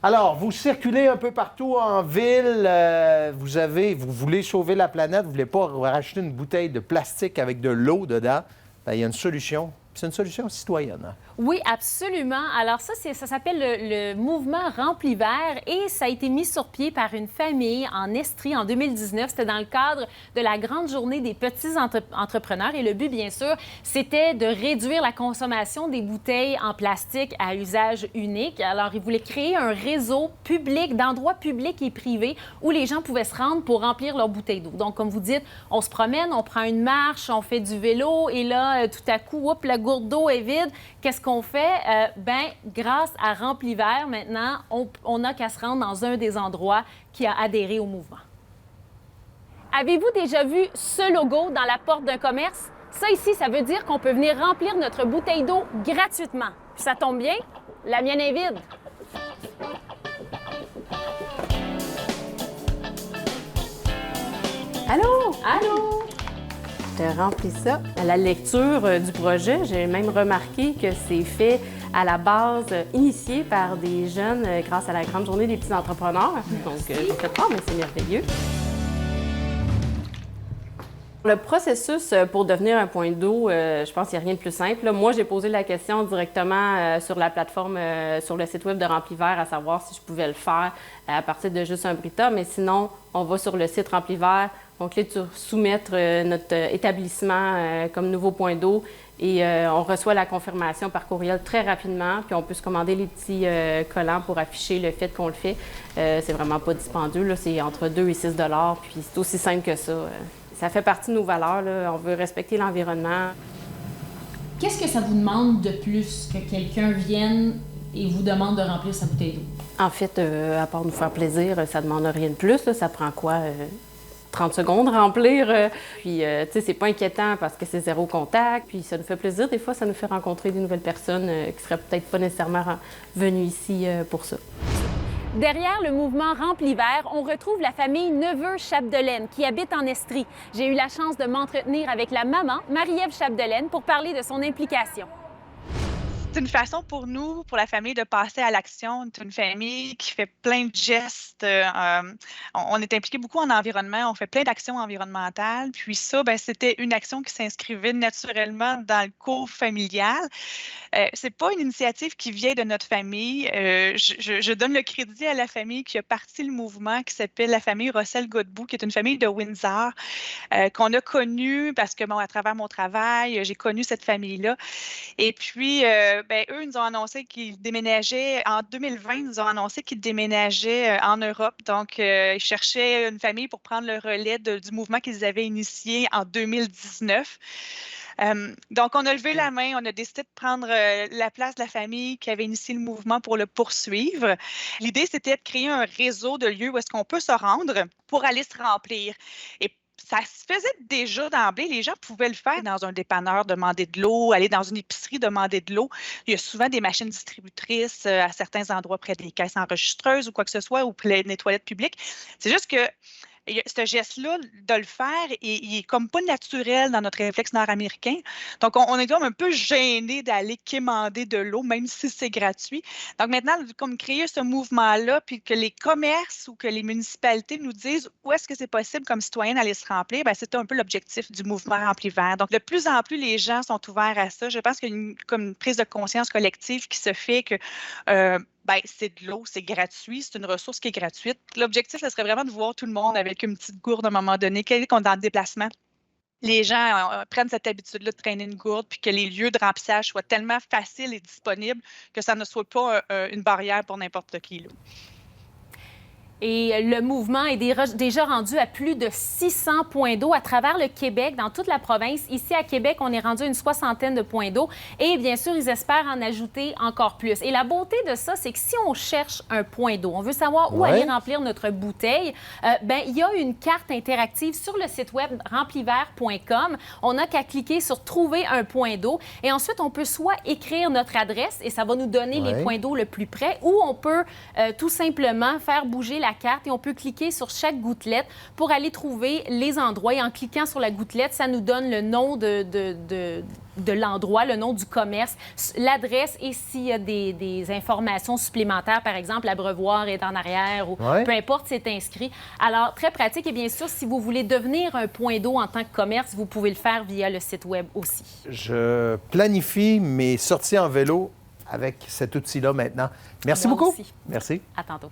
Alors, vous circulez un peu partout en ville, vous voulez sauver la planète, vous ne voulez pas racheter une bouteille de plastique avec de l'eau dedans. Bien, il y a une solution. C'est une solution citoyenne. Hein? Oui, absolument. Alors ça s'appelle le mouvement Rempli Vert et ça a été mis sur pied par une famille en Estrie en 2019. C'était dans le cadre de la grande journée des petits entrepreneurs. Et le but, bien sûr, c'était de réduire la consommation des bouteilles en plastique à usage unique. Alors, ils voulaient créer un réseau public, d'endroits publics et privés où les gens pouvaient se rendre pour remplir leurs bouteilles d'eau. Donc, comme vous dites, on se promène, on prend une marche, on fait du vélo et là, tout à coup, hop, la gourde d'eau est vide. Qu'est-ce qu'on fait? Grâce à Rempli Vert, maintenant, on n'a qu'à se rendre dans un des endroits qui a adhéré au mouvement. Avez-vous déjà vu ce logo dans la porte d'un commerce? Ça ici, ça veut dire qu'on peut venir remplir notre bouteille d'eau gratuitement. Puis ça tombe bien, la mienne est vide. Allô? Allô? Je remplis ça. À la lecture du projet, j'ai même remarqué que c'est fait à la base initié par des jeunes grâce à la grande journée des petits entrepreneurs. Donc, j'ai fait « Ah, mais c'est merveilleux! » Le processus pour devenir un point d'eau, je pense qu'il n'y a rien de plus simple. Là, moi, j'ai posé la question directement sur la plateforme, sur le site web de Rempli Vert, à savoir si je pouvais le faire à partir de juste un Brita. Mais sinon, on va sur le site Rempli Vert, on clique sur « Soumettre notre établissement comme nouveau point d'eau » et on reçoit la confirmation par courriel très rapidement, puis on peut se commander les petits collants pour afficher le fait qu'on le fait. C'est vraiment pas dispendieux, là, c'est entre 2 et 6 $, puis c'est aussi simple que ça. Ça fait partie de nos valeurs, là. On veut respecter l'environnement. Qu'est-ce que ça vous demande de plus que quelqu'un vienne et vous demande de remplir sa bouteille d'eau? En fait, à part nous faire plaisir, ça demande rien de plus, là. Ça prend quoi? 30 secondes remplir. Puis, tu sais, c'est pas inquiétant parce que c'est zéro contact. Puis, ça nous fait plaisir. Des fois, ça nous fait rencontrer des nouvelles personnes qui seraient peut-être pas nécessairement venues ici pour ça. Derrière le mouvement Rempli Vert, on retrouve la famille Neveu-Chapdelaine qui habite en Estrie. J'ai eu la chance de m'entretenir avec la maman, Marie-Ève Chapdelaine, pour parler de son implication. C'est une façon pour nous, pour la famille, de passer à l'action. C'est une famille qui fait plein de gestes. On est impliqué beaucoup en environnement. On fait plein d'actions environnementales. Puis ça, bien, c'était une action qui s'inscrivait naturellement dans le cours familial. C'est pas une initiative qui vient de notre famille. Je donne le crédit à la famille qui a parti le mouvement, qui s'appelle la famille Rossel-Godbout, qui est une famille de Windsor, qu'on a connue parce que, bon, à travers mon travail, j'ai connu cette famille-là. Et puis, ben, eux, ils nous ont annoncé qu'ils déménageaient, en 2020, ils nous ont annoncé qu'ils déménageaient en Europe. Donc, ils cherchaient une famille pour prendre le relais du mouvement qu'ils avaient initié en 2019. Donc, on a levé la main, on a décidé de prendre la place de la famille qui avait initié le mouvement pour le poursuivre. L'idée, c'était de créer un réseau de lieux où est-ce qu'on peut se rendre pour aller se remplir. Et ça se faisait déjà d'emblée. Les gens pouvaient le faire dans un dépanneur, demander de l'eau, aller dans une épicerie, demander de l'eau. Il y a souvent des machines distributrices à certains endroits près des caisses enregistreuses ou quoi que ce soit, ou près des toilettes publiques. C'est juste que ce geste-là, de le faire, il est comme pas naturel dans notre réflexe nord-américain. Donc, on est comme un peu gêné d'aller quémander de l'eau, même si c'est gratuit. Donc, maintenant, comme créer ce mouvement-là, puis que les commerces ou que les municipalités nous disent où est-ce que c'est possible comme citoyen d'aller se remplir, bien, c'était un peu l'objectif du mouvement Rempli Vert. Donc, de plus en plus, les gens sont ouverts à ça. Je pense qu'il y a comme une prise de conscience collective qui se fait que ben, c'est de l'eau, c'est gratuit, c'est une ressource qui est gratuite. L'objectif, ce serait vraiment de voir tout le monde avec une petite gourde à un moment donné, qu'on est dans le déplacement. Les gens prennent cette habitude-là de traîner une gourde, puis que les lieux de remplissage soient tellement faciles et disponibles que ça ne soit pas une barrière pour n'importe qui. Là. Et le mouvement est déjà rendu à plus de 600 points d'eau à travers le Québec, dans toute la province. Ici, à Québec, on est rendu à une 60aine de points d'eau. Et bien sûr, ils espèrent en ajouter encore plus. Et la beauté de ça, c'est que si on cherche un point d'eau, on veut savoir où aller remplir notre bouteille, ben il y a une carte interactive sur le site web remplivert.com. On n'a qu'à cliquer sur « Trouver un point d'eau ». Et ensuite, on peut soit écrire notre adresse, et ça va nous donner les points d'eau le plus près, ou on peut tout simplement faire bouger la la carte et on peut cliquer sur chaque gouttelette pour aller trouver les endroits. Et en cliquant sur la gouttelette, ça nous donne le nom de l'endroit, le nom du commerce, l'adresse et s'il y a des informations supplémentaires, par exemple, l'abreuvoir est en arrière ou peu importe, c'est inscrit. Alors, très pratique et bien sûr, si vous voulez devenir un point d'eau en tant que commerce, vous pouvez le faire via le site Web aussi. Je planifie mes sorties en vélo avec cet outil-là maintenant. Merci beaucoup. Aussi. Merci. À tantôt.